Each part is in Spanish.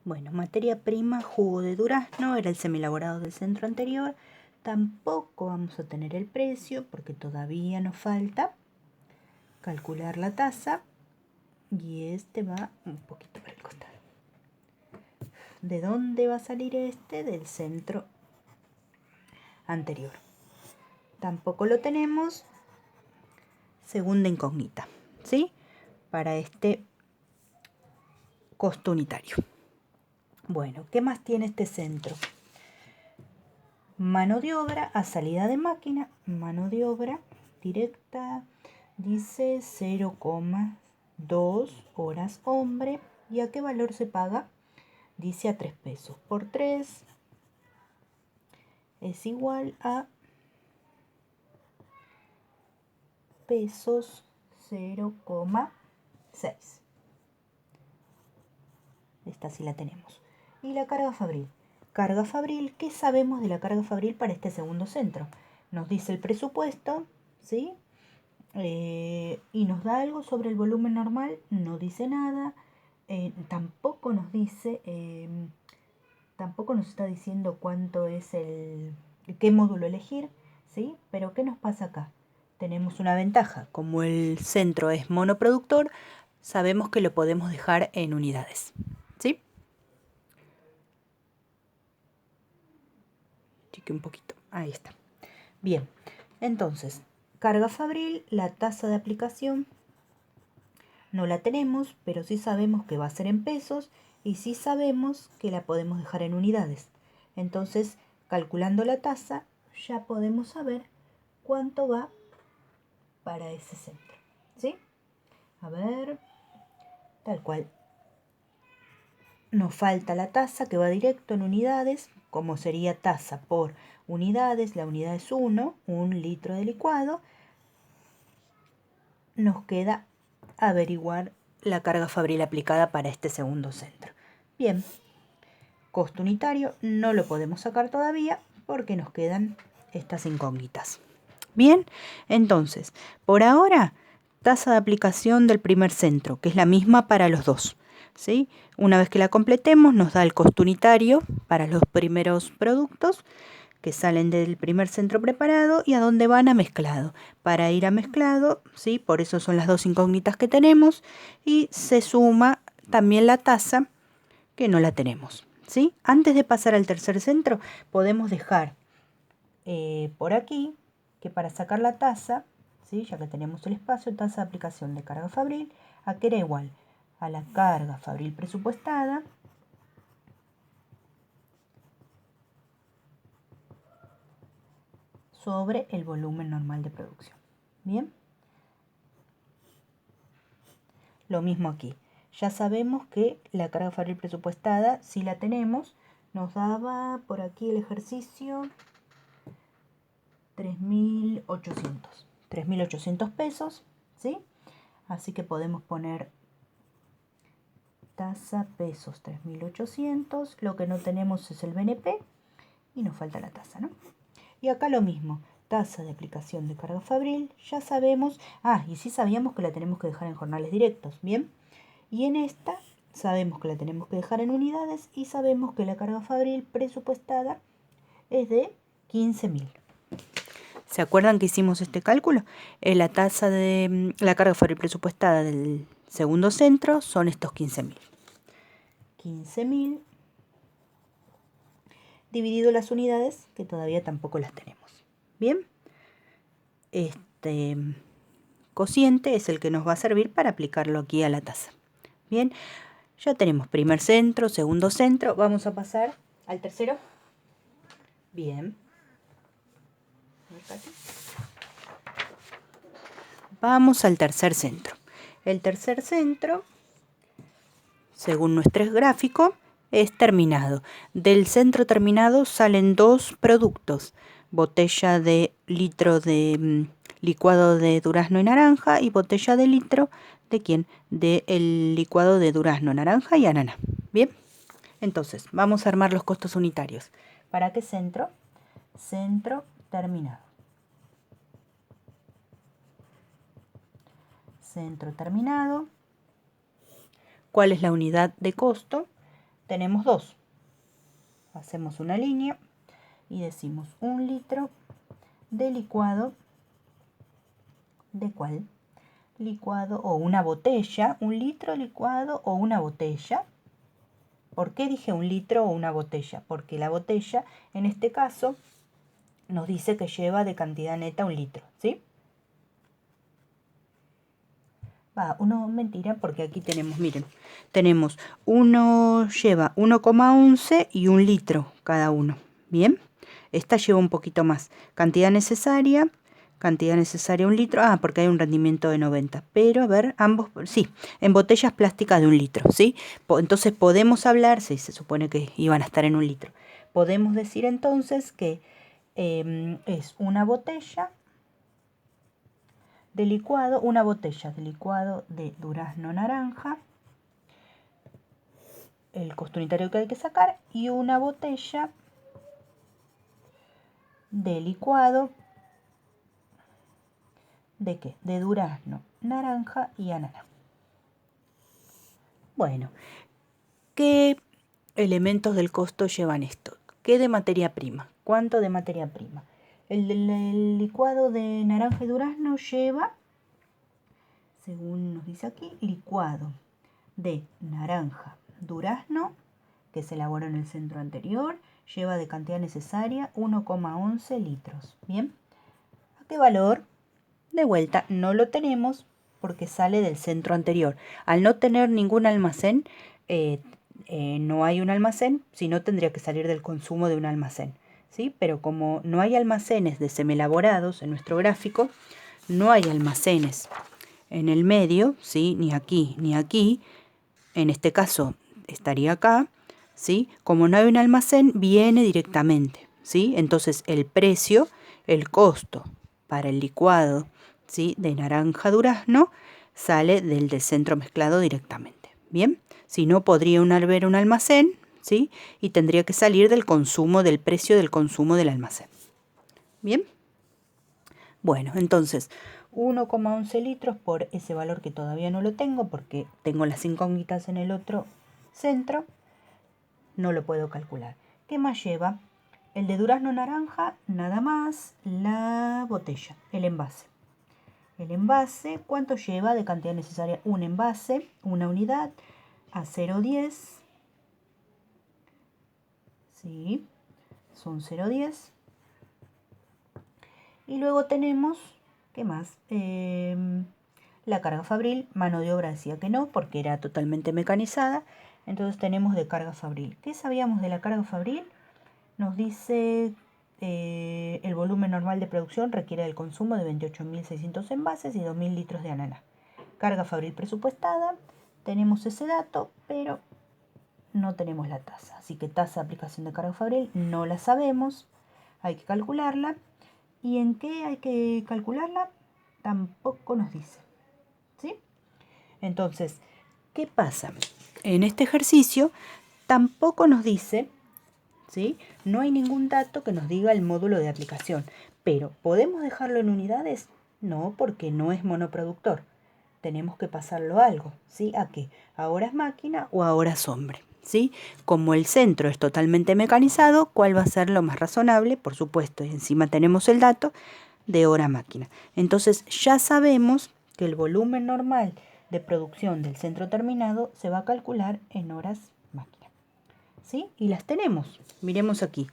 Bueno, materia prima, jugo de durazno, era el semielaborado del centro anterior. Tampoco vamos a tener el precio porque todavía nos falta calcular la tasa. Y este va un poquito para el costado. ¿De dónde va a salir este? Del centro anterior. Tampoco lo tenemos. Segunda incógnita, ¿sí? Para este costo unitario. Bueno, ¿qué más tiene este centro? Mano de obra a salida de máquina. Mano de obra directa. Dice 0,2 horas hombre. ¿Y a qué valor se paga? Dice a 3 pesos por 3 es igual a pesos 0,6. Esta sí la tenemos. Y la carga fabril. Carga fabril, ¿qué sabemos de la carga fabril para este segundo centro? Nos dice el presupuesto, ¿sí? Y nos da algo sobre el volumen normal, no dice nada. Tampoco nos dice, tampoco nos está diciendo cuánto es qué módulo elegir, ¿sí? Pero ¿qué nos pasa acá? Tenemos una ventaja, como el centro es monoproductor, sabemos que lo podemos dejar en unidades, ¿sí? Chique un poquito, ahí está. Bien, entonces, carga fabril, la tasa de aplicación no la tenemos, pero sí sabemos que va a ser en pesos y sí sabemos que la podemos dejar en unidades. Entonces, calculando la tasa, ya podemos saber cuánto va para ese centro, ¿sí? A ver, tal cual. Nos falta la tasa que va directo en unidades, como sería tasa por unidades, la unidad es 1 litro de licuado. Nos queda averiguar la carga fabril aplicada para este segundo centro. Bien, costo unitario no lo podemos sacar todavía porque nos quedan estas incógnitas. Bien, entonces, por ahora, tasa de aplicación del primer centro, que es la misma para los dos, ¿sí? Una vez que la completemos, nos da el costo unitario para los primeros productos que salen del primer centro preparado y a dónde van a mezclado. Para ir a mezclado, ¿sí? Por eso son las dos incógnitas que tenemos y se suma también la tasa que no la tenemos, ¿sí? Antes de pasar al tercer centro, podemos dejar por aquí que para sacar la tasa, ¿sí? Ya que tenemos el espacio, tasa de aplicación de carga fabril, ¿a qué era igual? A la carga fabril presupuestada sobre el volumen normal de producción. Bien, lo mismo aquí. Ya sabemos que la carga fabril presupuestada, si la tenemos, nos daba por aquí el ejercicio 3.800 pesos, ¿sí? Así que podemos poner tasa pesos 3.800. Lo que no tenemos es el BNP y nos falta la tasa, ¿no? Y acá lo mismo, tasa de aplicación de carga fabril, ya sabemos, y sí sabíamos que la tenemos que dejar en jornales directos, ¿bien? Y en esta sabemos que la tenemos que dejar en unidades y sabemos que la carga fabril presupuestada es de 15.000. ¿Se acuerdan que hicimos este cálculo? La tasa de la carga fabril presupuestada del segundo centro son estos 15.000. 15.000 dividido las unidades, que todavía tampoco las tenemos. Bien, este cociente es el que nos va a servir para aplicarlo aquí a la tasa. Bien, ya tenemos primer centro, segundo centro. Vamos a pasar al tercero. Bien. Vamos al tercer centro. El tercer centro, según nuestro gráfico, es terminado. Del centro terminado salen dos productos. Botella de litro de licuado de durazno y naranja y botella de litro de ¿quién? De el licuado de durazno, naranja y ananá. Bien, entonces vamos a armar los costos unitarios. ¿Para qué centro? Centro terminado. Centro terminado. ¿Cuál es la unidad de costo? tenemos 2. Hacemos una línea y decimos 1 litro de licuado. ¿De cuál? Licuado o una botella. 1 litro licuado o una botella. ¿Por qué dije 1 litro o una botella? Porque la botella, en este caso, nos dice que lleva de cantidad neta 1 litro, ¿sí? Mentira, porque aquí tenemos, miren, tenemos uno lleva 1,11 y 1 litro cada uno, ¿bien? Esta lleva un poquito más. Cantidad necesaria 1 litro, porque hay un rendimiento de 90, pero a ver, ambos, sí, en botellas plásticas de 1 litro, ¿sí? Entonces podemos hablar, sí, se supone que iban a estar en 1 litro. Podemos decir entonces que es una botella de licuado, una botella de licuado de durazno naranja, el costo unitario que hay que sacar, y una botella de licuado ¿de qué? De durazno, naranja y ananá. Bueno, ¿qué elementos del costo llevan esto? ¿Qué de materia prima? ¿Cuánto de materia prima? El licuado de naranja y durazno lleva, según nos dice aquí, licuado de naranja, durazno, que se elaboró en el centro anterior, lleva de cantidad necesaria 1,11 litros. ¿Bien? ¿A qué valor? De vuelta, no lo tenemos porque sale del centro anterior. Al no tener ningún almacén, no hay un almacén, sino tendría que salir del consumo de un almacén, ¿sí? Pero como no hay almacenes de semielaborados en nuestro gráfico, no hay almacenes en el medio, ¿sí? Ni aquí ni aquí. En este caso estaría acá, ¿sí? Como no hay un almacén, viene directamente, ¿sí? Entonces el precio, el costo para el licuado, ¿sí? De naranja durazno sale del centro mezclado directamente, ¿bien? Si no, podría haber un almacén, ¿sí? Y tendría que salir del consumo, del precio del consumo del almacén. ¿Bien? Bueno, entonces 1,11 litros por ese valor que todavía no lo tengo porque tengo las incógnitas en el otro centro, no lo puedo calcular. ¿Qué más lleva? El de durazno naranja, nada más, la botella, el envase. El envase, ¿cuánto lleva de cantidad necesaria? Un envase, una unidad, a 0,10. Sí, son 0,10. Y luego tenemos, ¿qué más? La carga fabril, mano de obra decía que no, porque era totalmente mecanizada. Entonces tenemos de carga fabril. ¿Qué sabíamos de la carga fabril? Nos dice el volumen normal de producción requiere el consumo de 28.600 envases y 2.000 litros de ananá. Carga fabril presupuestada, tenemos ese dato, pero no tenemos la tasa. Así que tasa de aplicación de carga fabril no la sabemos, hay que calcularla. ¿Y en qué hay que calcularla? Tampoco nos dice, ¿sí? Entonces, ¿qué pasa? En este ejercicio tampoco nos dice, ¿sí? No hay ningún dato que nos diga el módulo de aplicación, pero ¿podemos dejarlo en unidades? No, porque no es monoproductor. Tenemos que pasarlo a algo, ¿sí? ¿A qué? ¿A horas máquina o a horas hombre? ¿Sí? Como el centro es totalmente mecanizado, ¿cuál va a ser lo más razonable? Por supuesto, y encima tenemos el dato de hora máquina. Entonces ya sabemos que el volumen normal de producción del centro terminado se va a calcular en horas máquina. ¿Sí? Y las tenemos. Miremos aquí.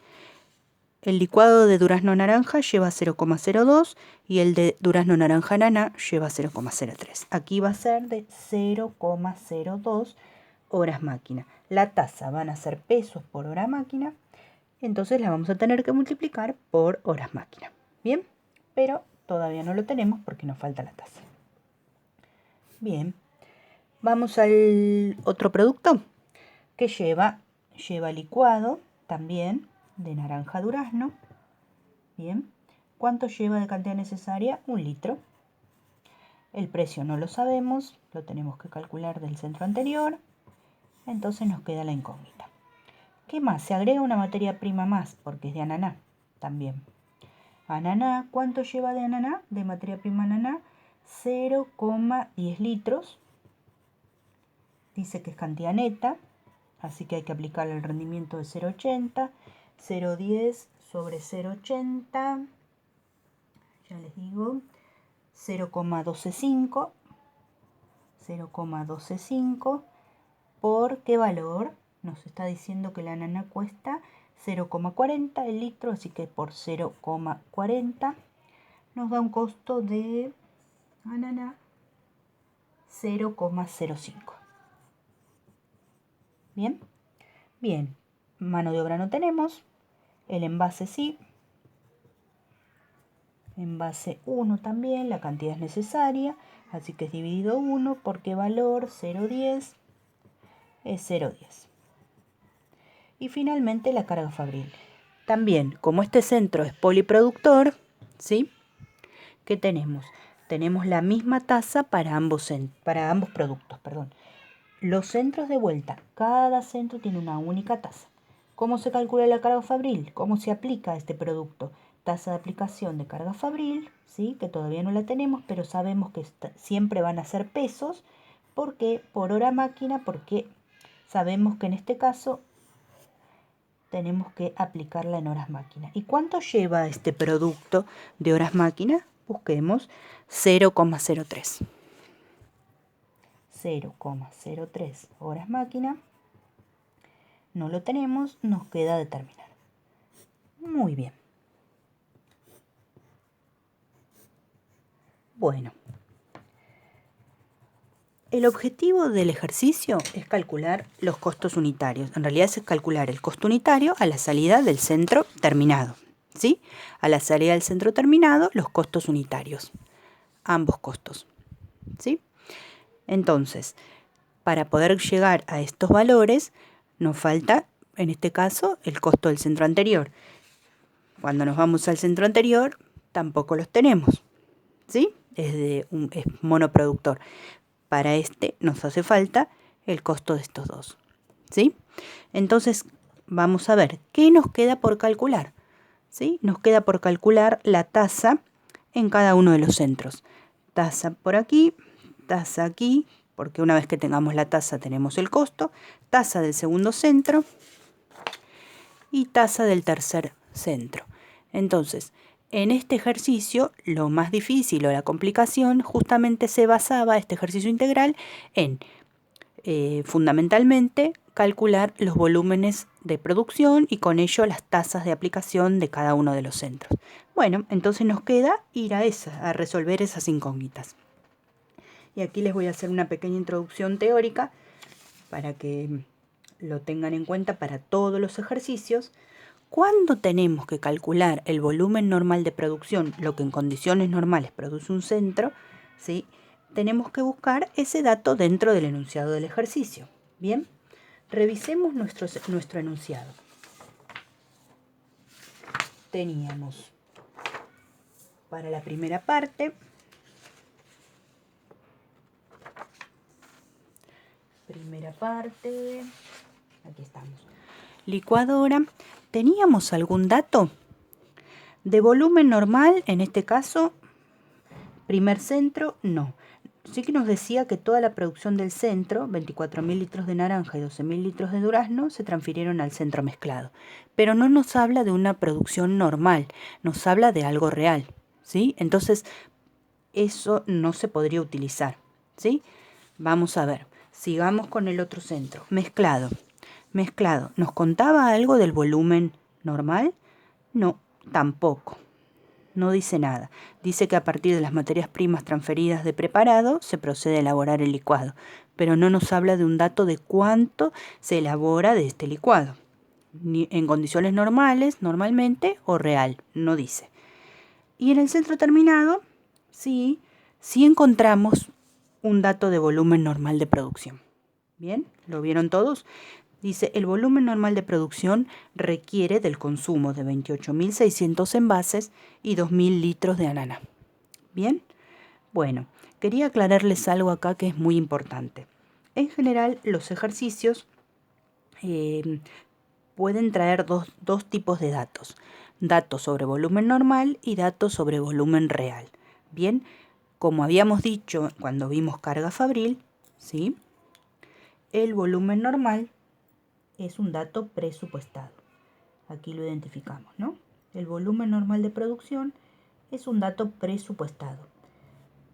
El licuado de durazno naranja lleva 0,02 y el de durazno naranja nana lleva 0,03. Aquí va a ser de 0,02 horas máquina. La tasa van a ser pesos por hora máquina, entonces la vamos a tener que multiplicar por horas máquina. Bien, pero todavía no lo tenemos porque nos falta la tasa. Bien, vamos al otro producto que lleva licuado también de naranja durazno. Bien, ¿cuánto lleva de cantidad necesaria? 1 litro. El precio no lo sabemos, lo tenemos que calcular del centro anterior, entonces nos queda la incógnita. ¿Qué más? Se agrega una materia prima más, porque es de ananá también. Ananá, ¿cuánto lleva de ananá? De materia prima ananá, 0,10 litros. Dice que es cantidad neta, así que hay que aplicarle el rendimiento de 0,80, 0,10 sobre 0,80, ya les digo, 0,125, 0,125, ¿por qué valor? Nos está diciendo que la nana cuesta 0,40 el litro, así que por 0,40 nos da un costo de ananá 0,05. Bien, bien, mano de obra no tenemos, el envase sí, envase 1 también, la cantidad es necesaria, así que es dividido 1, ¿por qué valor? 0,10 es 0,10. Y finalmente la carga fabril. También, como este centro es poliproductor, ¿sí? ¿Qué tenemos? Tenemos la misma tasa para ambos productos, perdón. Los centros de vuelta, cada centro tiene una única tasa. ¿Cómo se calcula la carga fabril? ¿Cómo se aplica a este producto? Tasa de aplicación de carga fabril, ¿sí? Que todavía no la tenemos, pero sabemos que siempre van a ser pesos. ¿Por qué? Por hora máquina, porque sabemos que en este caso tenemos que aplicarla en horas máquina. ¿Y cuánto lleva este producto de horas máquina? Busquemos 0,03. 0,03 horas máquina. No lo tenemos, nos queda determinar. Muy bien. Bueno. El objetivo del ejercicio es calcular los costos unitarios. En realidad es calcular el costo unitario a la salida del centro terminado. ¿Sí? A la salida del centro terminado, los costos unitarios. Ambos costos. ¿Sí? Entonces, para poder llegar a estos valores, nos falta, en este caso, el costo del centro anterior. Cuando nos vamos al centro anterior, tampoco los tenemos. ¿Sí? Es monoproductor. Para este nos hace falta el costo de estos dos. ¿Sí? Entonces, vamos a ver, ¿qué nos queda por calcular? ¿Sí? Nos queda por calcular la tasa en cada uno de los centros. Tasa por aquí, tasa aquí, porque una vez que tengamos la tasa tenemos el costo, tasa del segundo centro y tasa del tercer centro. Entonces, en este ejercicio, lo más difícil o la complicación justamente se basaba, este ejercicio integral, en fundamentalmente calcular los volúmenes de producción y con ello las tasas de aplicación de cada uno de los centros. Bueno, entonces nos queda ir a resolver esas incógnitas. Y aquí les voy a hacer una pequeña introducción teórica para que lo tengan en cuenta para todos los ejercicios. Cuando tenemos que calcular el volumen normal de producción, lo que en condiciones normales produce un centro, ¿sí? Tenemos que buscar ese dato dentro del enunciado del ejercicio. Bien, revisemos nuestro enunciado. Teníamos para la primera parte, aquí estamos, licuadora. ¿Teníamos algún dato? De volumen normal, en este caso, primer centro, no. Sí que nos decía que toda la producción del centro, 24.000 litros de naranja y 12.000 litros de durazno, se transfirieron al centro mezclado. Pero no nos habla de una producción normal, nos habla de algo real, ¿sí? Entonces, eso no se podría utilizar, ¿sí? Vamos a ver, sigamos con el otro centro, mezclado. Mezclado, ¿nos contaba algo del volumen normal? No, tampoco. No dice nada. Dice que a partir de las materias primas transferidas de preparado se procede a elaborar el licuado, pero no nos habla de un dato de cuánto se elabora de este licuado. Ni en condiciones normales, normalmente, o real, no dice. Y en el centro terminado, sí encontramos un dato de volumen normal de producción. ¿Bien? ¿Lo vieron todos? Dice, el volumen normal de producción requiere del consumo de 28.600 envases y 2.000 litros de ananá. ¿Bien? Bueno, quería aclararles algo acá que es muy importante. En general, los ejercicios pueden traer dos tipos de datos. Datos sobre volumen normal y datos sobre volumen real. Bien, como habíamos dicho cuando vimos carga fabril, ¿sí? El volumen normal es un dato presupuestado. Aquí lo identificamos, ¿no? El volumen normal de producción es un dato presupuestado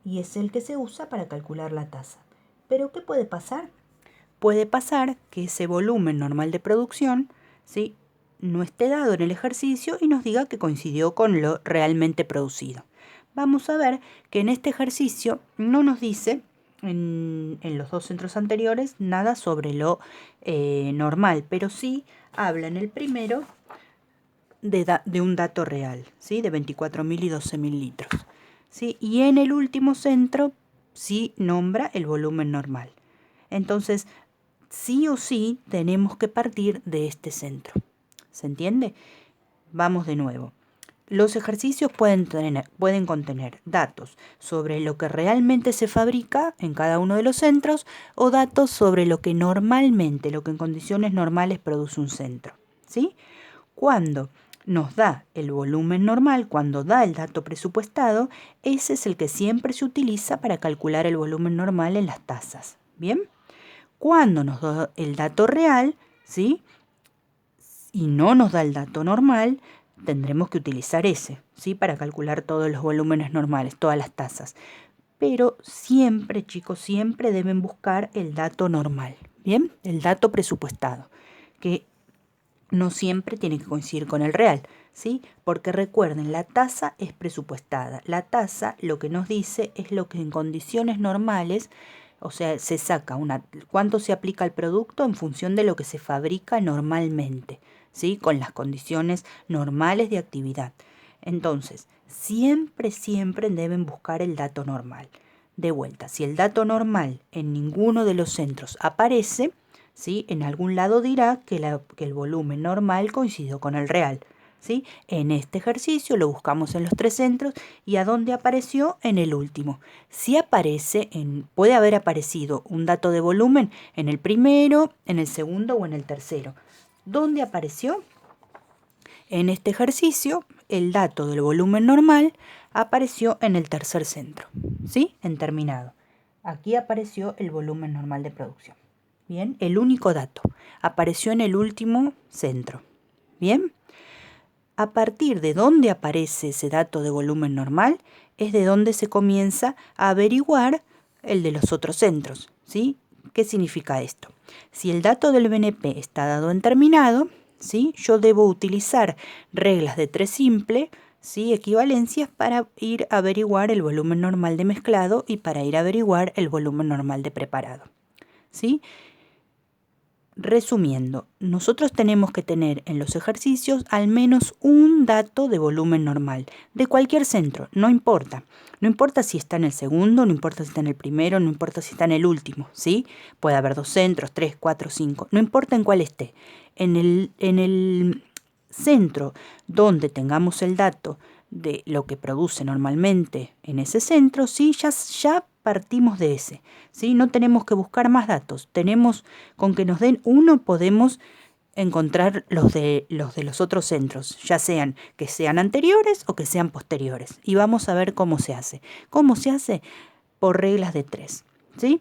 y es el que se usa para calcular la tasa. ¿Pero qué puede pasar? Puede pasar que ese volumen normal de producción, ¿sí?, no esté dado en el ejercicio y nos diga que coincidió con lo realmente producido. Vamos a ver que en este ejercicio no nos dice, en los dos centros anteriores, nada sobre lo normal, pero sí habla en el primero de un dato real, ¿sí?, de 24.000 y 12.000 litros. ¿Sí? Y en el último centro sí nombra el volumen normal. Entonces, sí o sí tenemos que partir de este centro. ¿Se entiende? Vamos de nuevo. Los ejercicios pueden contener datos sobre lo que realmente se fabrica en cada uno de los centros o datos sobre lo que normalmente, lo que en condiciones normales produce un centro. ¿Sí? Cuando nos da el volumen normal, cuando da el dato presupuestado, ese es el que siempre se utiliza para calcular el volumen normal en las tasas. ¿Bien? Cuando nos da el dato real, ¿sí?, y no nos da el dato normal, tendremos que utilizar ese, ¿sí?, para calcular todos los volúmenes normales, todas las tasas. Pero siempre, chicos, siempre deben buscar el dato normal, ¿bien? El dato presupuestado, que no siempre tiene que coincidir con el real, ¿sí? Porque recuerden, la tasa es presupuestada. La tasa lo que nos dice es lo que en condiciones normales, o sea, se saca cuánto se aplica al producto en función de lo que se fabrica normalmente, ¿sí?, con las condiciones normales de actividad. Entonces, siempre, siempre deben buscar el dato normal. De vuelta, si el dato normal en ninguno de los centros aparece, ¿sí?, en algún lado dirá que el volumen normal coincidió con el real. ¿Sí? En este ejercicio lo buscamos en los tres centros y ¿a dónde apareció? En el último. Si aparece, puede haber aparecido un dato de volumen en el primero, en el segundo o en el tercero. ¿Dónde apareció? En este ejercicio, el dato del volumen normal apareció en el tercer centro, ¿sí?, en terminado. Aquí apareció el volumen normal de producción. Bien, el único dato apareció en el último centro. Bien, a partir de dónde aparece ese dato de volumen normal es de donde se comienza a averiguar el de los otros centros, ¿sí? ¿Qué significa esto? Si el dato del BNP está dado en terminado, ¿sí?, yo debo utilizar reglas de 3 simple, ¿sí?, equivalencias para ir a averiguar el volumen normal de mezclado y para ir a averiguar el volumen normal de preparado, ¿sí? Resumiendo, nosotros tenemos que tener en los ejercicios al menos un dato de volumen normal, de cualquier centro, no importa. No importa si está en el segundo, no importa si está en el primero, no importa si está en el último, ¿sí? Puede haber 2 centros, 3, 4, 5, no importa en cuál esté. En el centro donde tengamos el dato de lo que produce normalmente en ese centro, sí, ya partimos de ese, ¿sí? No tenemos que buscar más datos. Con que nos den uno podemos encontrar los de los otros centros, ya sean que sean anteriores o que sean posteriores. Y vamos a ver cómo se hace. ¿Cómo se hace? Por reglas de 3, ¿sí?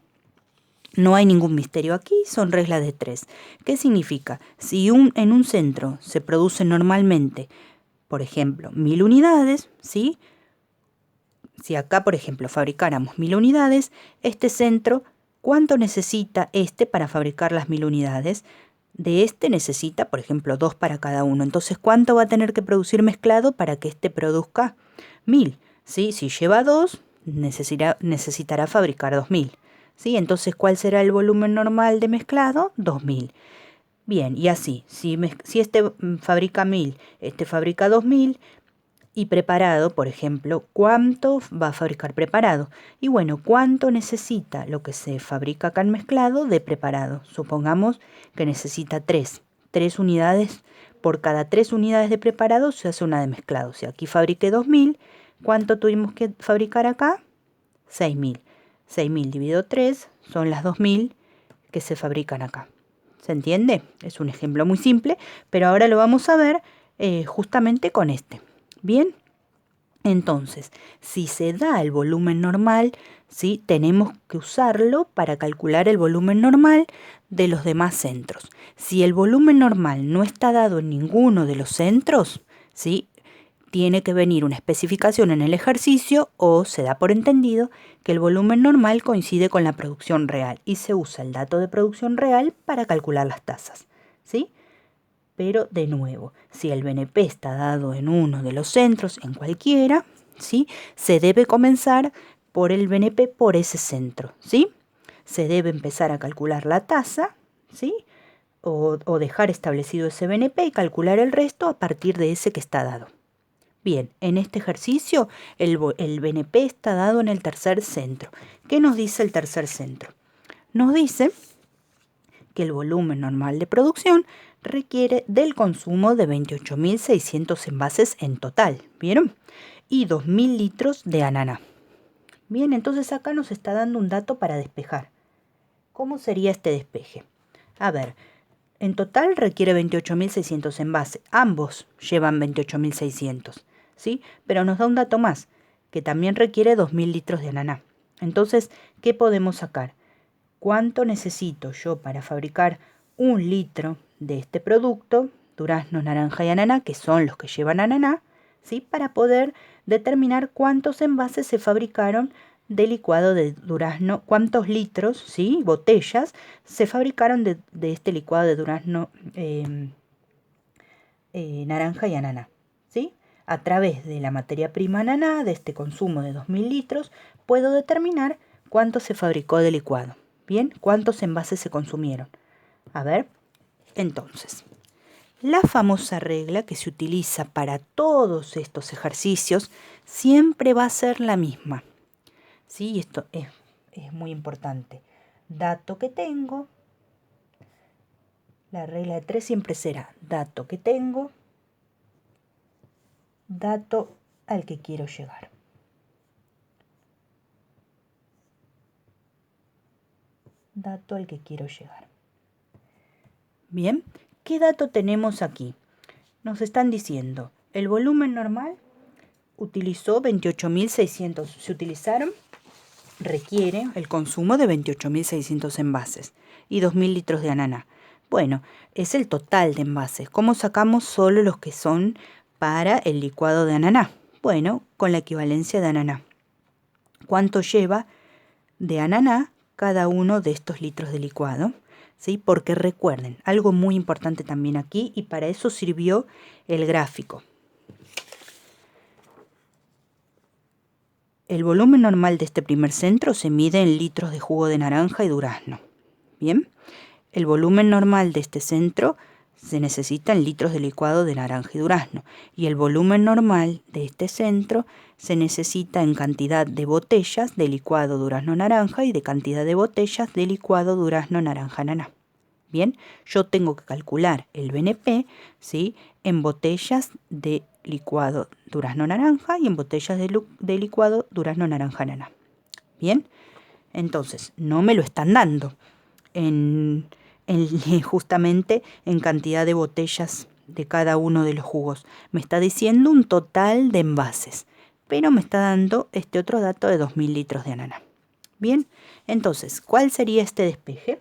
No hay ningún misterio aquí, son reglas de 3. ¿Qué significa? Si en un centro se produce normalmente, por ejemplo, 1000 unidades, ¿sí? Si acá, por ejemplo, fabricáramos 1000 unidades, este centro, ¿cuánto necesita para fabricar las 1000 unidades? De necesita, por ejemplo, 2 para cada uno. Entonces, ¿cuánto va a tener que producir mezclado para que produzca 1000? ¿Sí? Si lleva 2, necesitará fabricar 2000. ¿Sí? Entonces, ¿cuál será el volumen normal de mezclado? 2000. Bien, y así, si fabrica 1000, fabrica 2000, y preparado, por ejemplo, ¿cuánto va a fabricar preparado? Y bueno, ¿cuánto necesita lo que se fabrica acá en mezclado de preparado? Supongamos que necesita 3 unidades. Por cada 3 unidades de preparado se hace una de mezclado. Si aquí fabriqué 2000, ¿cuánto tuvimos que fabricar acá? 6000. 6000 dividido 3 son las 2000 que se fabrican acá. ¿Se entiende? Es un ejemplo muy simple, pero ahora lo vamos a ver justamente con este. Bien, Entonces, si se da el volumen normal, ¿sí? Tenemos que usarlo para calcular el volumen normal de los demás centros. Si el volumen normal no está dado en ninguno de los centros, ¿sí? Tiene que venir una especificación en el ejercicio o se da por entendido que el volumen normal coincide con la producción real y se usa el dato de producción real para calcular las tasas, ¿sí? Pero de nuevo, si el BNP está dado en uno de los centros, en cualquiera, ¿sí? Se debe comenzar por el BNP por ese centro, ¿sí? Se debe empezar a calcular la tasa, ¿sí? O dejar establecido ese BNP y calcular el resto a partir de ese que está dado. Bien, en este ejercicio el BNP está dado en el tercer centro. ¿Qué nos dice el tercer centro? Nos dice que el volumen normal de producción requiere del consumo de 28.600 envases en total, ¿vieron? Y 2.000 litros de ananá. Bien, entonces acá nos está dando un dato para despejar. ¿Cómo sería este despeje? A ver, en total requiere 28.600 envases. Ambos llevan 28.600, ¿sí? Pero nos da un dato más, que también requiere 2.000 litros de ananá. Entonces, ¿qué podemos sacar? ¿Cuánto necesito yo para fabricar 1 litro de este producto, durazno, naranja y ananá, que son los que llevan ananá, ¿sí? Para poder determinar cuántos envases se fabricaron de licuado de durazno, cuántos litros, ¿sí? Botellas se fabricaron de este licuado de durazno, naranja y ananá, ¿sí? A través de la materia prima ananá, de este consumo de 2.000 litros, puedo determinar cuánto se fabricó de licuado. Bien, cuántos envases se consumieron. A ver, entonces, la famosa regla que se utiliza para todos estos ejercicios siempre va a ser la misma. Sí, esto es muy importante. Dato que tengo, la regla de 3 siempre será dato que tengo, dato al que quiero llegar. Dato al que quiero llegar. Bien, ¿qué dato tenemos aquí? Nos están diciendo, el volumen normal utilizó 28.600, se utilizaron, requiere el consumo de 28.600 envases y 2.000 litros de ananá. Bueno, es el total de envases. ¿Cómo sacamos solo los que son para el licuado de ananá? Bueno, con la equivalencia de ananá. ¿Cuánto lleva de ananá cada uno de estos litros de licuado? ¿Sí? Porque recuerden, algo muy importante también aquí, y para eso sirvió el gráfico. El volumen normal de este primer centro se mide en litros de jugo de naranja y durazno. Bien, el volumen normal de este centro se necesita en litros de licuado de naranja y durazno. Y el volumen normal de este centro se necesita en cantidad de botellas de licuado durazno-naranja y de cantidad de botellas de licuado durazno-naranja-naná. Bien, yo tengo que calcular el BNP, ¿sí? En botellas de licuado durazno-naranja y en botellas de licuado durazno-naranja-naná. Bien, entonces no me lo están dando justamente en cantidad de botellas de cada uno de los jugos. Me está diciendo un total de envases, pero me está dando este otro dato de 2.000 litros de ananá. Bien, entonces, ¿cuál sería este despeje?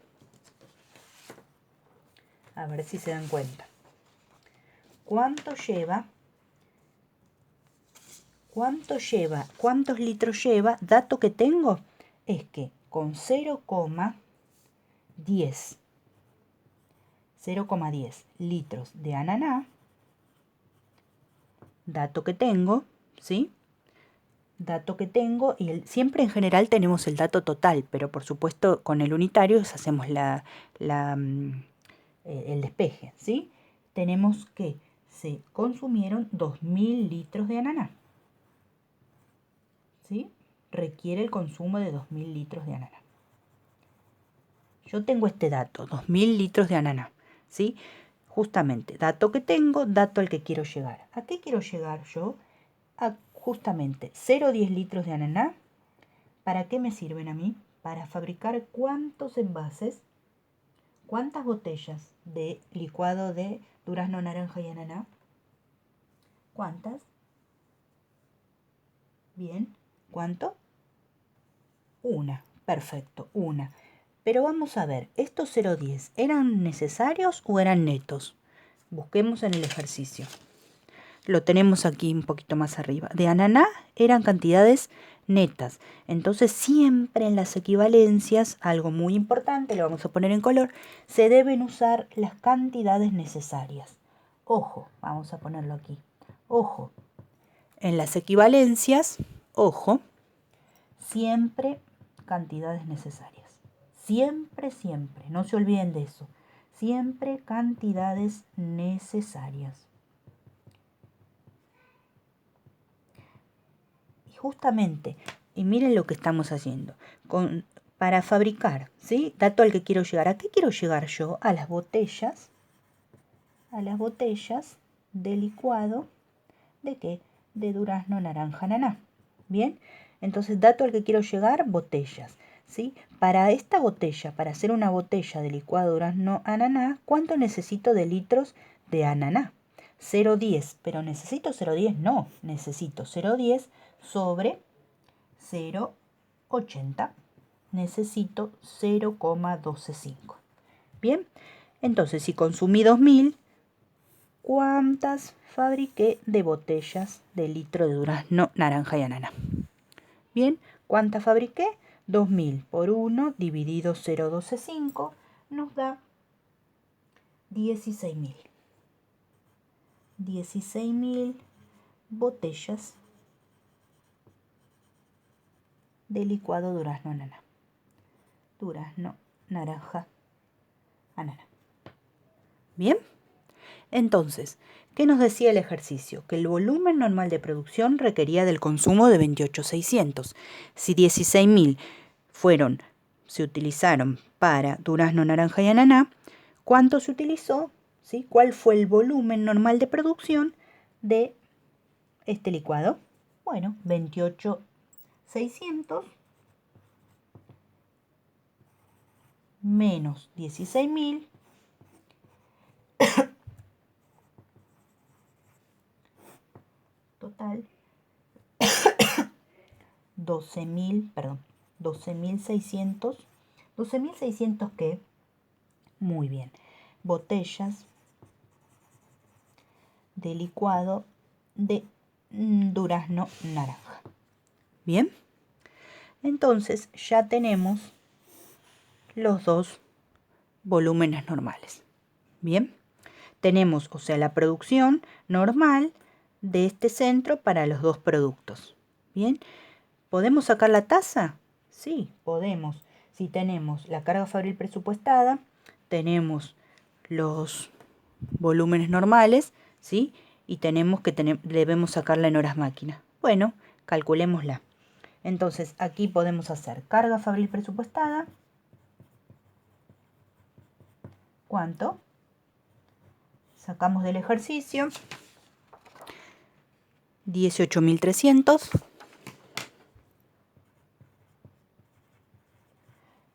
A ver si se dan cuenta. ¿Cuántos litros lleva? Dato que tengo es que con 0,10 litros de ananá, dato que tengo, ¿sí? Dato que tengo, y siempre en general tenemos el dato total, pero por supuesto con el unitario hacemos el despeje, ¿sí? Tenemos que se consumieron 2.000 litros de ananá, ¿sí? Requiere el consumo de 2.000 litros de ananá. Yo tengo este dato, 2.000 litros de ananá, ¿sí? Justamente, dato que tengo, dato al que quiero llegar. ¿A qué quiero llegar yo? A justamente 0,10 litros de ananá. ¿Para qué me sirven a mí? Para fabricar cuántos envases, cuántas botellas de licuado de durazno, naranja y ananá. ¿Cuántas? Bien, ¿cuánto? 1. Perfecto, 1. Pero vamos a ver, ¿estos 0,10 eran necesarios o eran netos? Busquemos en el ejercicio. Lo tenemos aquí un poquito más arriba. De ananá eran cantidades netas. Entonces siempre en las equivalencias, algo muy importante, lo vamos a poner en color, se deben usar las cantidades necesarias. Ojo, vamos a ponerlo aquí. Ojo, en las equivalencias, ojo, siempre cantidades necesarias. Siempre, siempre. No se olviden de eso. Siempre cantidades necesarias. Y justamente, y miren lo que estamos haciendo. Para fabricar, ¿sí? Dato al que quiero llegar. ¿A qué quiero llegar yo? A las botellas. A las botellas de licuado. ¿De qué? De durazno, naranja, ananá. ¿Bien? Entonces, dato al que quiero llegar, botellas. ¿Sí? Para esta botella, para hacer una botella de licuado durazno ananá, ¿cuánto necesito de litros de ananá? 0,10, pero necesito 0,10, no, necesito 0,10 sobre 0,80. Necesito 0,125. Bien, entonces si consumí 2000, ¿cuántas fabriqué de botellas de litro de durazno, naranja y ananá? Bien, ¿cuántas fabriqué? 2000 por 1 dividido 0,125 nos da 16.000. 16.000 botellas de licuado durazno ananá. Durazno, naranja, ananá. Bien, entonces, ¿qué nos decía el ejercicio? Que el volumen normal de producción requería del consumo de 28.600. Si 16.000 se utilizaron para durazno, naranja y ananá, ¿cuánto se utilizó? ¿Sí? ¿Cuál fue el volumen normal de producción de este licuado? Bueno, 28.600 menos 16.000 total 12.600. ¿12.600 qué? Muy bien. Botellas de licuado de durazno naranja. Bien. Entonces ya tenemos los dos volúmenes normales. Bien. Tenemos, o sea, la producción normal de este centro para los dos productos. Bien. ¿Podemos sacar la tasa? Sí, podemos. Si tenemos la carga fabril presupuestada, tenemos los volúmenes normales, ¿sí? Y tenemos que debemos sacarla en horas máquina. Bueno, calculémosla. Entonces, aquí podemos hacer carga fabril presupuestada. ¿Cuánto? Sacamos del ejercicio 18.300.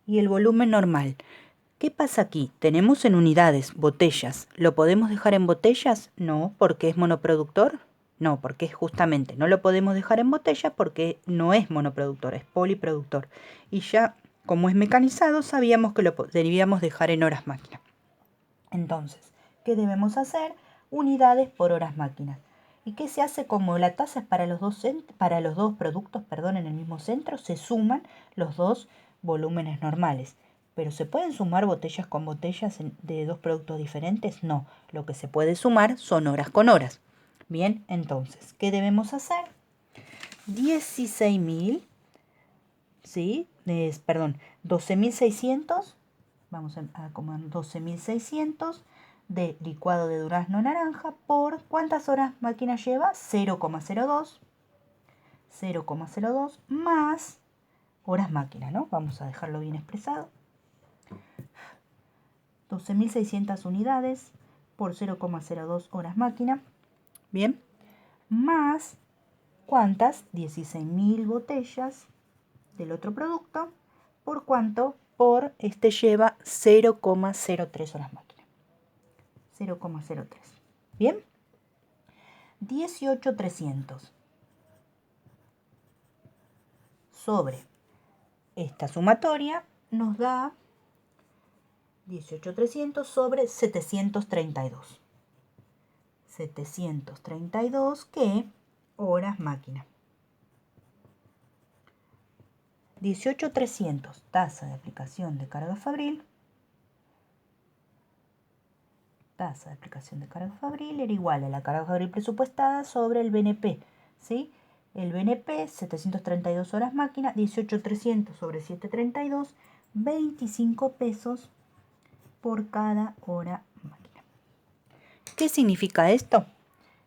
Y el volumen normal. ¿Qué pasa aquí? Tenemos en unidades, botellas. ¿Lo podemos dejar en botellas? No, porque es monoproductor. No, porque justamente no lo podemos dejar en botella porque no es monoproductor, es poliproductor. Y ya, como es mecanizado, sabíamos que lo debíamos dejar en horas máquina. Entonces, ¿qué debemos hacer? Unidades por horas máquinas. ¿Y qué se hace? Como la tasa es para los dos productos, en el mismo centro, se suman los dos volúmenes normales. ¿Pero se pueden sumar botellas con botellas de dos productos diferentes? No, lo que se puede sumar son horas con horas. Bien, entonces, ¿qué debemos hacer? 16.000, ¿sí? 12.600, vamos a acomodar 12.600 de licuado de durazno naranja por ¿cuántas horas máquina lleva? 0,02. 0,02 más horas máquina, ¿no? Vamos a dejarlo bien expresado. 12.600 unidades por 0,02 horas máquina. Bien. Más, ¿cuántas? 16.000 botellas del otro producto. ¿Por cuánto? Por este lleva 0,03 horas máquina. 0,03. Bien. 18.300. sobre esta sumatoria nos da 18.300 sobre 732. 732 que horas máquina. 18.300 tasa de aplicación de carga fabril. Tasa de aplicación de carga fabril era igual a la carga fabril presupuestada sobre el BNP, ¿sí? El BNP, 732 horas máquina, 18.300 sobre 732, 25 pesos por cada hora máquina. ¿Qué significa esto?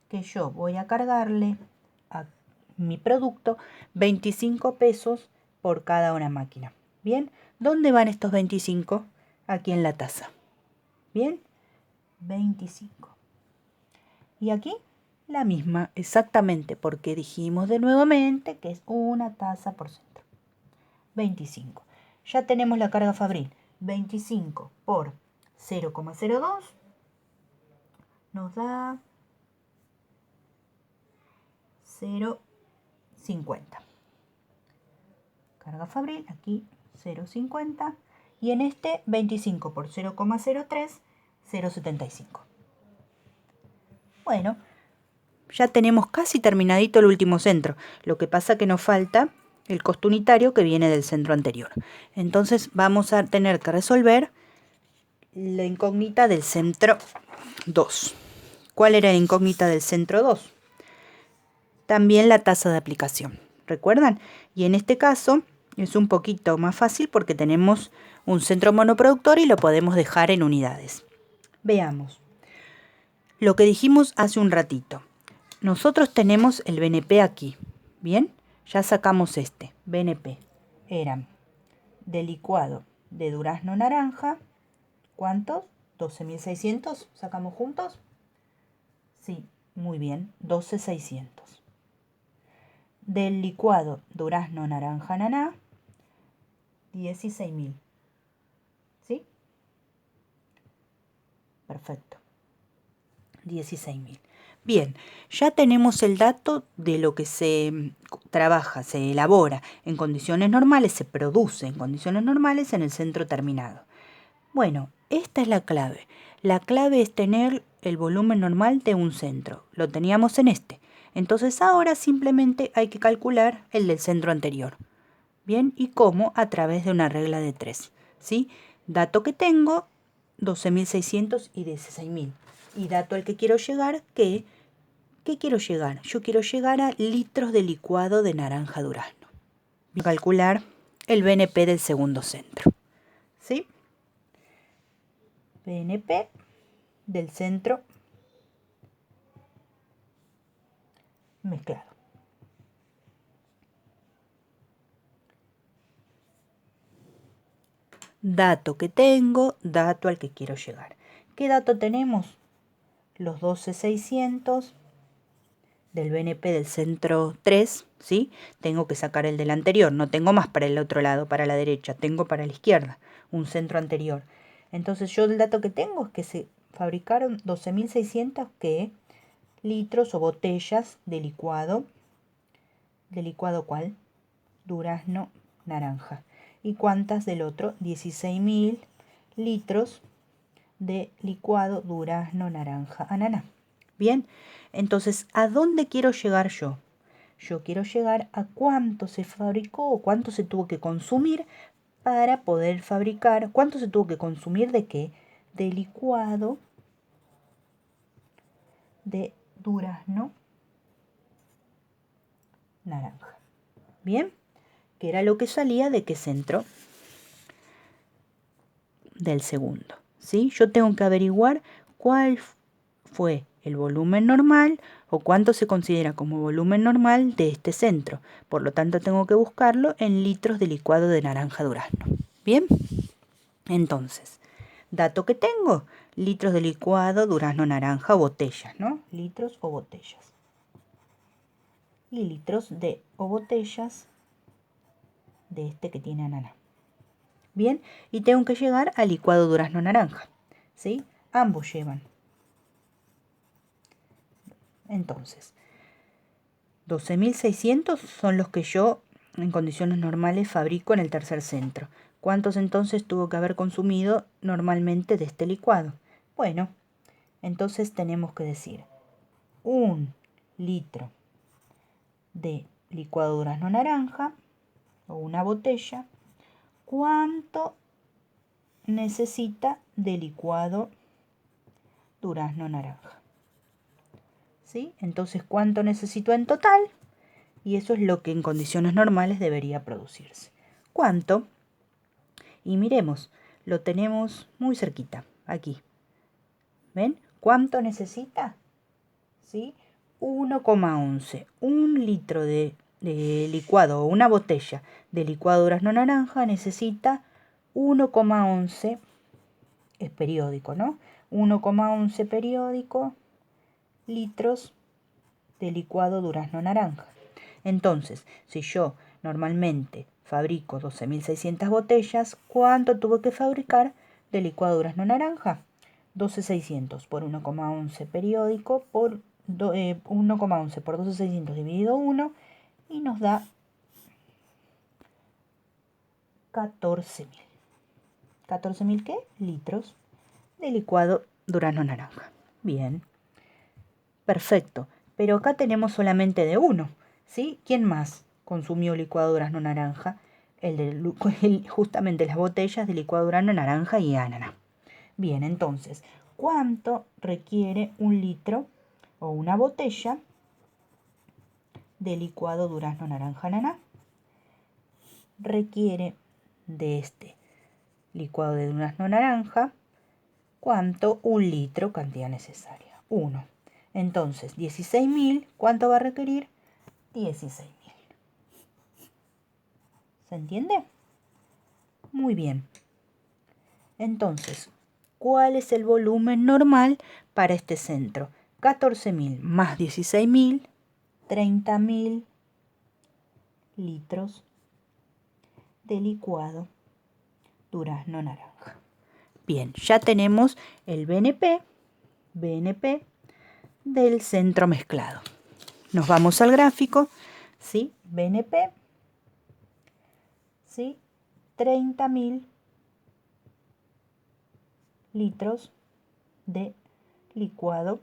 Que yo voy a cargarle a mi producto 25 pesos por cada hora máquina. ¿Bien? ¿Dónde van estos 25? Aquí en la tasa. ¿Bien? 25. Y aquí la misma, exactamente, porque dijimos de nuevamente que es una tasa por centro. 25. Ya tenemos la carga fabril. 25 por 0,02 nos da 0,50. Carga fabril, aquí 0,50. Y en este 25 por 0,03, 0,75. Bueno, ya tenemos casi terminadito el último centro. Lo que pasa que nos falta el costo unitario que viene del centro anterior. Entonces vamos a tener que resolver la incógnita del centro 2. ¿Cuál era la incógnita del centro 2? También la tasa de aplicación. ¿Recuerdan? Y en este caso es un poquito más fácil porque tenemos un centro monoproductor y lo podemos dejar en unidades. Veamos. Lo que dijimos hace un ratito. Nosotros tenemos el BNP aquí. ¿Bien? Ya sacamos este. BNP. Eran de licuado de durazno naranja. ¿Cuántos? 12.600. ¿Sacamos juntos? Sí, muy bien. 12.600. Del licuado durazno naranja ananá. 16.000. ¿Sí? Perfecto. 16.000. Bien, ya tenemos el dato de lo que se trabaja, se elabora en condiciones normales, se produce en condiciones normales en el centro terminado. Bueno, esta es la clave. La clave es tener el volumen normal de un centro. Lo teníamos en este. Entonces ahora simplemente hay que calcular el del centro anterior. Bien, ¿y cómo? A través de una regla de 3. ¿Sí? Dato que tengo, 12.600 y 16.000. Y dato al que quiero llegar, ¿qué quiero llegar? Yo quiero llegar a litros de licuado de naranja durazno. Voy a calcular el BNP del segundo centro. ¿Sí? BNP del centro mezclado. Dato que tengo, dato al que quiero llegar. ¿Qué dato tenemos? Los 12.600 del BNP del centro 3, ¿sí? Tengo que sacar el del anterior, no tengo más para el otro lado, para la derecha, tengo para la izquierda, un centro anterior. Entonces yo el dato que tengo es que se fabricaron 12.600 litros o botellas de licuado. ¿De licuado cuál? Durazno naranja. ¿Y cuántas del otro? 16.000 litros de licuado durazno naranja ananá. Bien, entonces, ¿a dónde quiero llegar yo? Yo quiero llegar a cuánto se fabricó o cuánto se tuvo que consumir para poder fabricar. ¿Cuánto se tuvo que consumir de qué? De licuado de durazno naranja. Bien, que era lo que salía de qué centro? Del segundo. ¿Sí? Yo tengo que averiguar cuál fue el volumen normal o cuánto se considera como volumen normal de este centro. Por lo tanto, tengo que buscarlo en litros de licuado de naranja durazno. Bien, entonces, dato que tengo, litros de licuado durazno naranja o botellas, ¿no? Litros o botellas. Y litros de o botellas de este que tiene ananá. Bien, y tengo que llegar al licuado durazno naranja, ¿sí? Ambos llevan. Entonces, 12.600 son los que yo en condiciones normales fabrico en el tercer centro. ¿Cuántos entonces tuvo que haber consumido normalmente de este licuado? Bueno, entonces tenemos que decir 1 litro de licuado durazno naranja o una botella. ¿Cuánto necesita de licuado durazno naranja? ¿Sí? Entonces, ¿cuánto necesito en total? Y eso es lo que en condiciones normales debería producirse. ¿Cuánto? Y miremos, lo tenemos muy cerquita, aquí. ¿Ven? ¿Cuánto necesita? ¿Sí? 1,11. 1 litro de licuado o una botella de licuado durazno naranja necesita 1,11, es periódico, ¿no? 1,11 periódico litros de licuado durazno naranja. Entonces, si yo normalmente fabrico 12.600 botellas, ¿cuánto tuve que fabricar de licuado durazno naranja? 12.600 por 1,11 periódico por 1,11 por 12.600 dividido 1 y nos da 14.000. ¿14.000 qué? Litros de licuado durazno naranja. Bien. Perfecto. Pero acá tenemos solamente de uno, ¿sí? ¿Quién más consumió licuado durazno naranja? Justamente las botellas de licuado durazno naranja y ananá. Bien, entonces, ¿cuánto requiere un litro o una botella de licuado durazno naranja ananá? Requiere de este licuado de durazno naranja, ¿cuánto? 1 litro, cantidad necesaria, 1. Entonces, 16.000, ¿cuánto va a requerir? 16.000. ¿Se entiende? Muy bien. Entonces, ¿cuál es el volumen normal para este centro? 14.000 más 16.000, 30.000 litros de licuado durazno naranja. Bien, ya tenemos el BNP del centro mezclado. Nos vamos al gráfico, ¿sí? BNP, ¿sí? 30.000 litros de licuado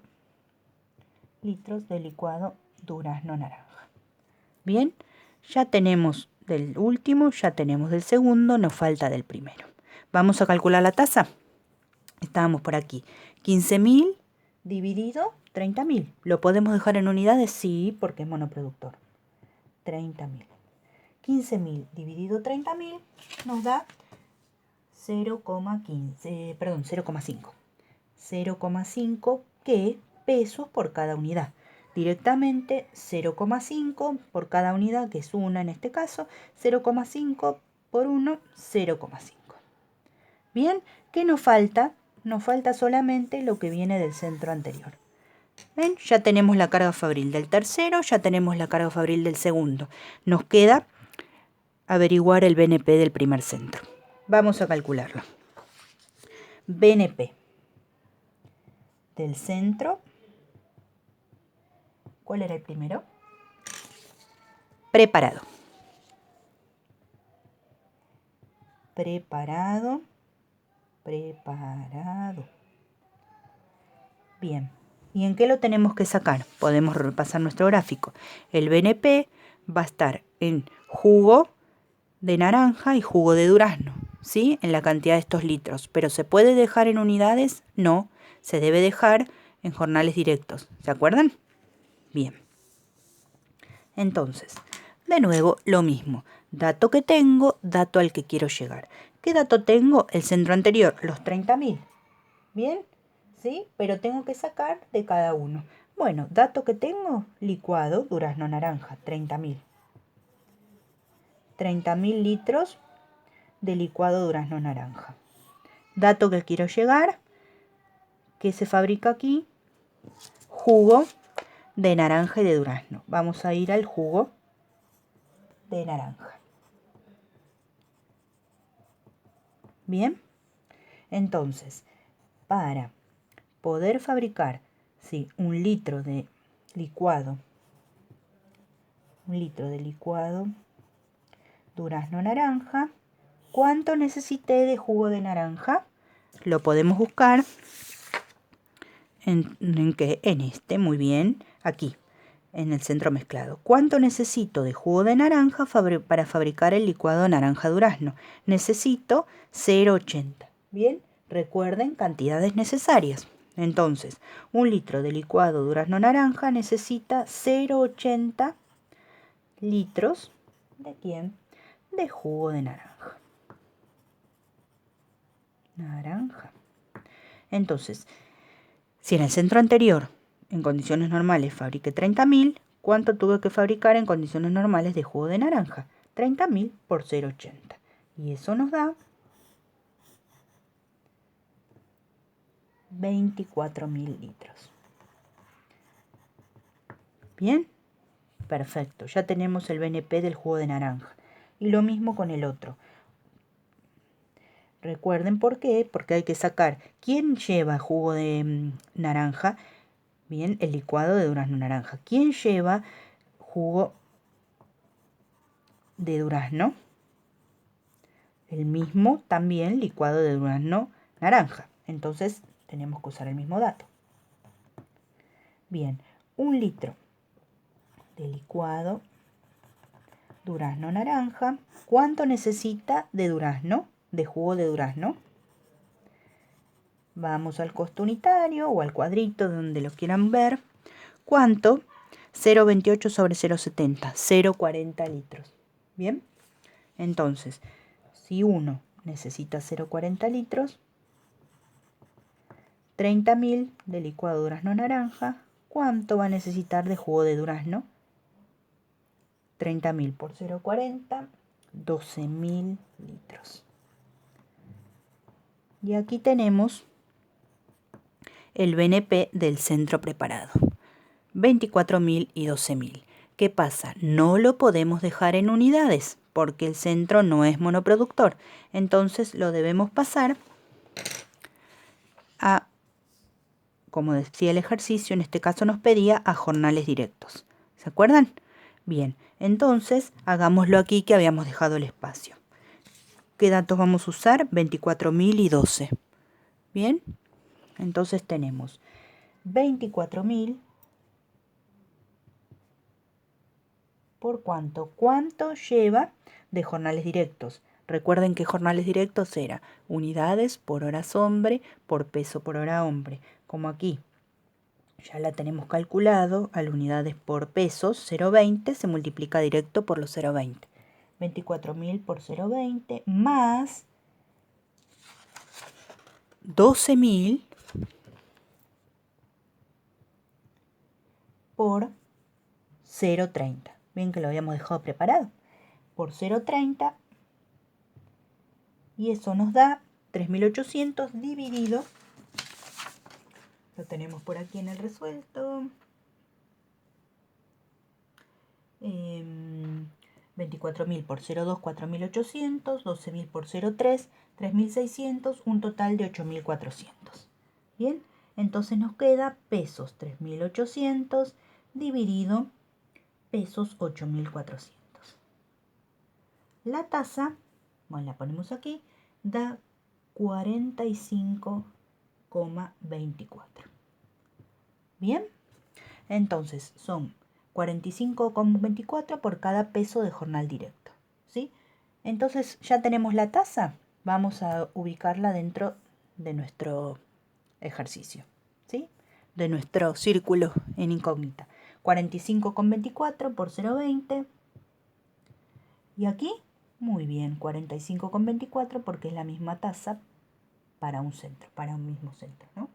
durazno naranja. Bien, ya tenemos del último, ya tenemos del segundo, nos falta del primero. Vamos a calcular la tasa. Estábamos por aquí. 15.000 dividido 30.000. ¿Lo podemos dejar en unidades? Sí, porque es monoproductor. 30.000. 15.000 dividido 30.000 nos da 0,15, perdón, 0,5. 0,5 ¿qué? Pesos por cada unidad. Directamente 0,5 por cada unidad, que es una en este caso, 0,5 por 1, 0,5. Bien, ¿qué nos falta? Nos falta solamente lo que viene del centro anterior. ¿Ven? Ya tenemos la carga fabril del tercero, ya tenemos la carga fabril del segundo. Nos queda averiguar el BNP del primer centro. Vamos a calcularlo. BNP del centro. ¿Cuál era el primero? Preparado. Preparado. Bien. ¿Y en qué lo tenemos que sacar? Podemos repasar nuestro gráfico. El BNP va a estar en jugo de naranja y jugo de durazno, ¿sí? En la cantidad de estos litros. ¿Pero se puede dejar en unidades? No, se debe dejar en jornales directos. ¿Se acuerdan? Bien. Entonces, de nuevo, lo mismo. Dato que tengo, dato al que quiero llegar. ¿Qué dato tengo? El centro anterior, los 30.000. ¿Bien? ¿Sí? Pero tengo que sacar de cada uno. Bueno, dato que tengo, licuado, durazno naranja, 30.000. 30.000 litros de licuado durazno naranja. Dato que quiero llegar, que se fabrica aquí, jugo de naranja y de durazno. Vamos a ir al jugo de naranja. Bien, entonces, para poder fabricar, sí, un litro de licuado durazno naranja. ¿Cuánto necesité de jugo de naranja? Lo podemos buscar en este, muy bien, aquí, en el centro mezclado. ¿Cuánto necesito de jugo de naranja para fabricar el licuado naranja-durazno? Necesito 0,80. Bien, recuerden cantidades necesarias. Entonces, 1 litro de licuado durazno-naranja necesita 0,80 litros ¿de quién? De jugo de naranja. Entonces, si en el centro anterior, en condiciones normales, fabriqué 30.000, ¿cuánto tuve que fabricar en condiciones normales de jugo de naranja? 30.000 por 0,80. Y eso nos da 24.000 litros. Bien, perfecto. Ya tenemos el BNP del jugo de naranja. Y lo mismo con el otro. Recuerden por qué, porque hay que sacar quién lleva jugo de naranja. Bien, el licuado de durazno naranja. ¿Quién lleva jugo de durazno? El mismo también licuado de durazno naranja. Entonces tenemos que usar el mismo dato. Bien, 1 litro de licuado durazno naranja. ¿Cuánto necesita de durazno? De jugo de durazno. Vamos al costo unitario o al cuadrito donde lo quieran ver. ¿Cuánto? 0,28 sobre 0,70, 0,40 litros. Bien, entonces, si uno necesita 0,40 litros, 30.000 de licuado durazno naranja, ¿cuánto va a necesitar de jugo de durazno? 30.000 por 0,40, 12.000 litros. Y aquí tenemos el BNP del centro preparado. 24.000 y 12.000. ¿Qué pasa? No lo podemos dejar en unidades porque el centro no es monoproductor. Entonces lo debemos pasar a, como decía el ejercicio, en este caso nos pedía a jornales directos. ¿Se acuerdan? Bien, entonces hagámoslo aquí que habíamos dejado el espacio. ¿Qué datos vamos a usar? 24.000 y 12. Bien, entonces tenemos 24.000 ¿por cuánto? ¿Cuánto lleva de jornales directos? Recuerden que jornales directos era unidades por horas hombre por peso por hora hombre. Como aquí ya la tenemos calculado, a las unidades por pesos 0,20 se multiplica directo por los 0,20. 24.000 por 0,20 más 12.000 por 0,30. Bien que lo habíamos dejado preparado. Por 0,30 y eso nos da 3.800 dividido, lo tenemos por aquí en el resuelto, 24.000 por 0,2, 4.800, 12.000 por 0,3, 3.600, un total de 8.400. Bien, entonces nos queda pesos 3.800 dividido pesos 8.400. La tasa, bueno, la ponemos aquí, da 45,24. Bien, entonces son 45,24 por cada peso de jornal directo, ¿sí? Entonces ya tenemos la tasa, vamos a ubicarla dentro de nuestro ejercicio, ¿sí? De nuestro círculo en incógnita. 45,24 por 0,20. Y aquí, muy bien, 45,24 porque es la misma tasa para un centro, para un mismo centro, ¿no?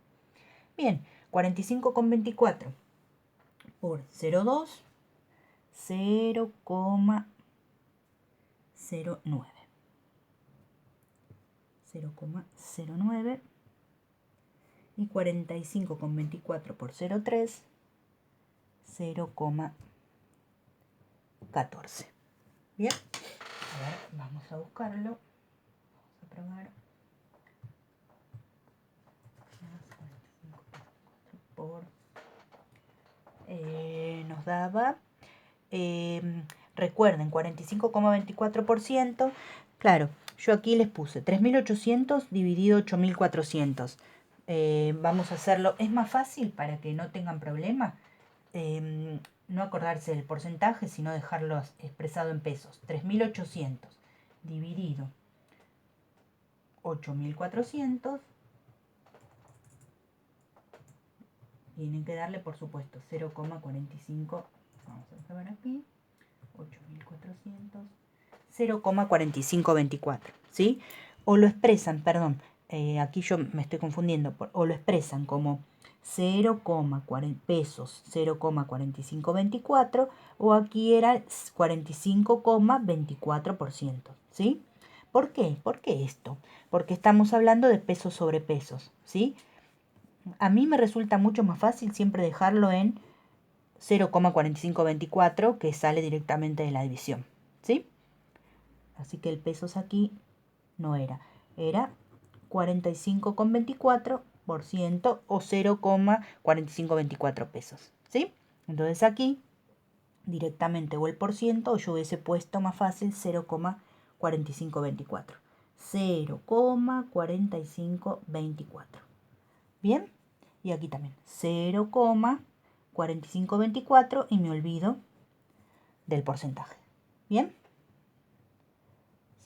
Bien, 45,24 por 0,2, 0,09. 0,09 y 45,24 por 0,3, 0,14. Bien, a ver, vamos a buscarlo. Vamos a probar. Por, nos daba, Recuerden, 45,24%. Claro, yo aquí les puse 3.800 dividido 8.400. Vamos a hacerlo. Es más fácil para que no tengan problema. No acordarse del porcentaje, sino dejarlo expresado en pesos. 3.800 dividido 8.400. Tienen que darle, por supuesto, 0,45. Vamos a ver aquí. 8.400. 0,4524. ¿Sí? O lo expresan, perdón. Aquí yo me estoy confundiendo. O lo expresan como 0,40 pesos, 0,4524. O aquí era 45,24%. ¿Sí? ¿Por qué? ¿Por qué esto? Porque estamos hablando de pesos sobre pesos. ¿Sí? A mí me resulta mucho más fácil siempre dejarlo en 0,4524, que sale directamente de la división. ¿Sí? Así que el pesos aquí no era. Era 45,24% o 0,4524 pesos. ¿Sí? Entonces aquí directamente o el por ciento, o yo hubiese puesto más fácil 0,4524. 0,4524. ¿Bien? Y aquí también 0,4524 y me olvido del porcentaje. ¿Bien?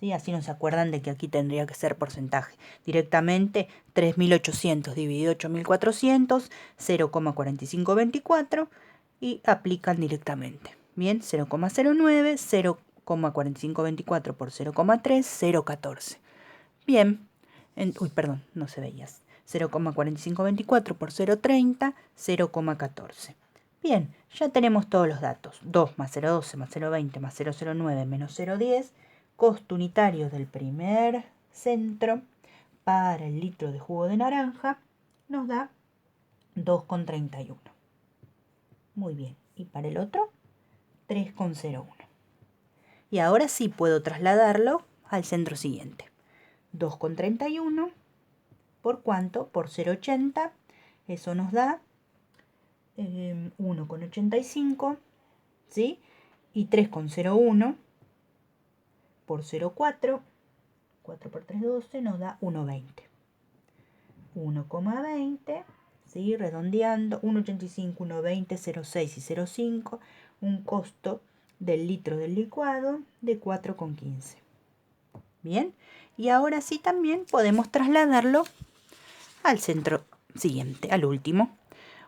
¿Sí? Así no se acuerdan de que aquí tendría que ser porcentaje. Directamente 3.800 dividido 8.400, 0,4524 y aplican directamente. Bien, 0,09, 0,4524 por 0,3, 0,14. Bien, uy, perdón, no se veía. 0,4524 por 0,30, 0,14. Bien, ya tenemos todos los datos. 2 más 0,12 más 0,20 más 0,09 menos 0,10. Costo unitario del primer centro para el litro de jugo de naranja nos da 2,31. Muy bien. Y para el otro, 3,01. Y ahora sí puedo trasladarlo al centro siguiente. 2,31 por cuánto, por 0,80. Eso nos da 1,85, ¿sí? Y 3,01 por 0,4. 4 por 3, 12, nos da 1,20. 1,20, ¿sí? Redondeando, 1,85, 1,20, 0,6 y 0,5. Un costo del litro del licuado de 4,15. Bien, y ahora sí también podemos trasladarlo al centro siguiente, al último.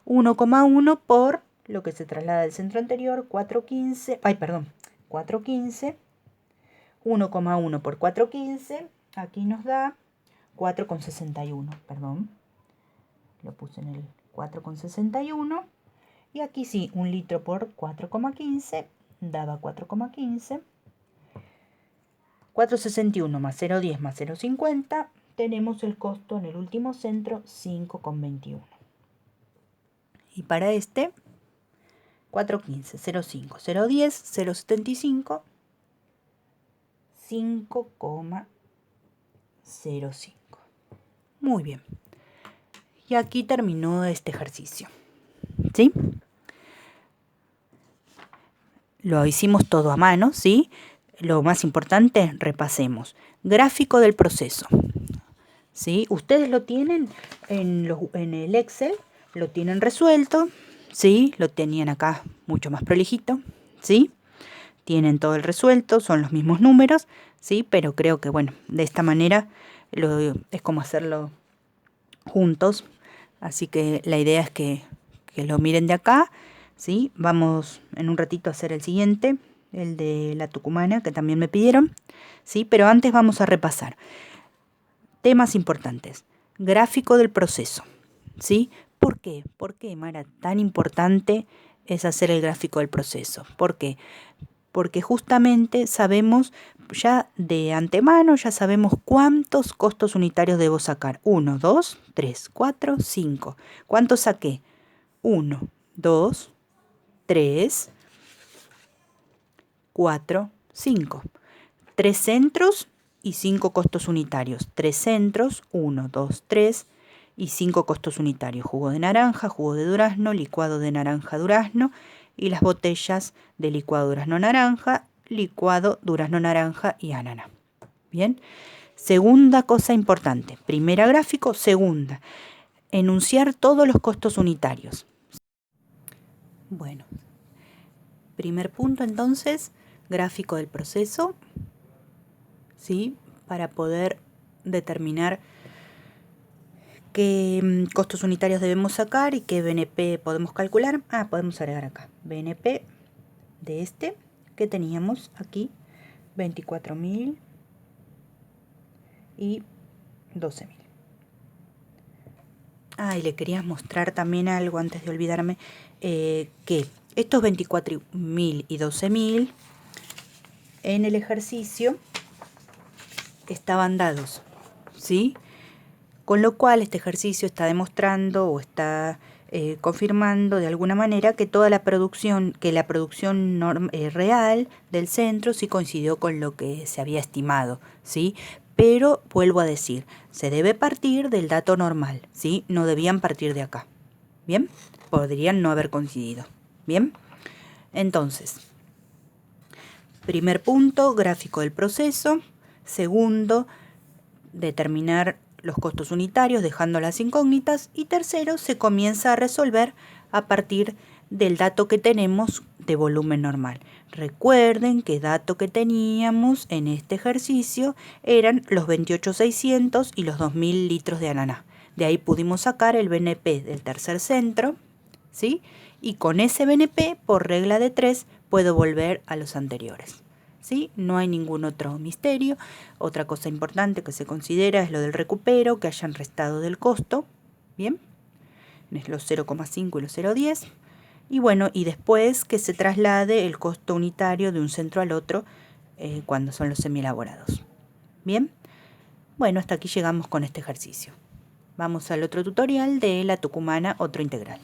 1,1 por lo que se traslada del centro anterior, 4,15. Ay, perdón, 4,15. 1,1 por 4,15. Aquí nos da 4,61. Perdón. Lo puse en el 4,61. Y aquí sí, 1 litro por 4,15. Daba 4,15. 4,61 más 0,10 más 0,50. Tenemos el costo en el último centro, 5,21. Y para este, 4,15, 0,5, 0,10, 0,75, 5,05. Muy bien. Y aquí terminó este ejercicio. ¿Sí? Lo hicimos todo a mano, ¿sí? Lo más importante, repasemos. Gráfico del proceso. ¿Sí? Ustedes lo tienen en el Excel, lo tienen resuelto, ¿sí? Lo tenían acá mucho más prolijito, ¿sí? Tienen todo el resuelto, son los mismos números, ¿sí? Pero creo que, bueno, de esta manera es como hacerlo juntos. Así que la idea es que lo miren de acá, ¿sí? Vamos en un ratito a hacer el siguiente, el de la tucumana, que también me pidieron, ¿sí? Pero antes vamos a repasar. Temas importantes. Gráfico del proceso, ¿sí? ¿Por qué? ¿Por qué, Mara, tan importante es hacer el gráfico del proceso? ¿Por qué? Porque justamente sabemos ya de antemano, ya sabemos cuántos costos unitarios debo sacar. 1, 2, 3, 4, 5. ¿Cuántos saqué? 1, 2, 3, 4, 5. 3 centros y 5 costos unitarios. 3 centros, 1, 2, 3 y 5 costos unitarios. Jugo de naranja, jugo de durazno, licuado de naranja-durazno y las botellas de licuado durazno-naranja licuado durazno naranja y ananá. Bien, segunda cosa importante, primera gráfico, segunda, enunciar todos los costos unitarios. Bueno, primer punto entonces, gráfico del proceso, ¿sí? Para poder determinar qué costos unitarios debemos sacar y qué BNP podemos calcular. Podemos agregar acá BNP de este que teníamos aquí, 24.000 y 12.000. Y le quería mostrar también algo antes de olvidarme, que estos 24.000 y 12.000 en el ejercicio estaban dados, ¿sí? Con lo cual este ejercicio está demostrando o está confirmando de alguna manera que toda la producción, real del centro sí coincidió con lo que se había estimado, ¿sí? Pero vuelvo a decir, se debe partir del dato normal, ¿sí? No debían partir de acá, ¿bien? Podrían no haber coincidido, ¿bien? Entonces, primer punto, gráfico del proceso. Segundo, determinar los costos unitarios dejando las incógnitas. Y tercero, se comienza a resolver a partir del dato que tenemos de volumen normal. Recuerden que dato que teníamos en este ejercicio eran los 28.600 y los 2.000 litros de ananá. De ahí pudimos sacar el BNP del tercer centro, ¿sí? Y con ese BNP, por regla de 3, puedo volver a los anteriores, ¿sí? No hay ningún otro misterio. Otra cosa importante que se considera es lo del recupero, que hayan restado del costo, ¿bien? Es los 0,5 y los 0,10. Y bueno, y después que se traslade el costo unitario de un centro al otro cuando son los semielaborados. Bien, bueno, hasta aquí llegamos con este ejercicio. Vamos al otro tutorial de la tucumana, otro integral.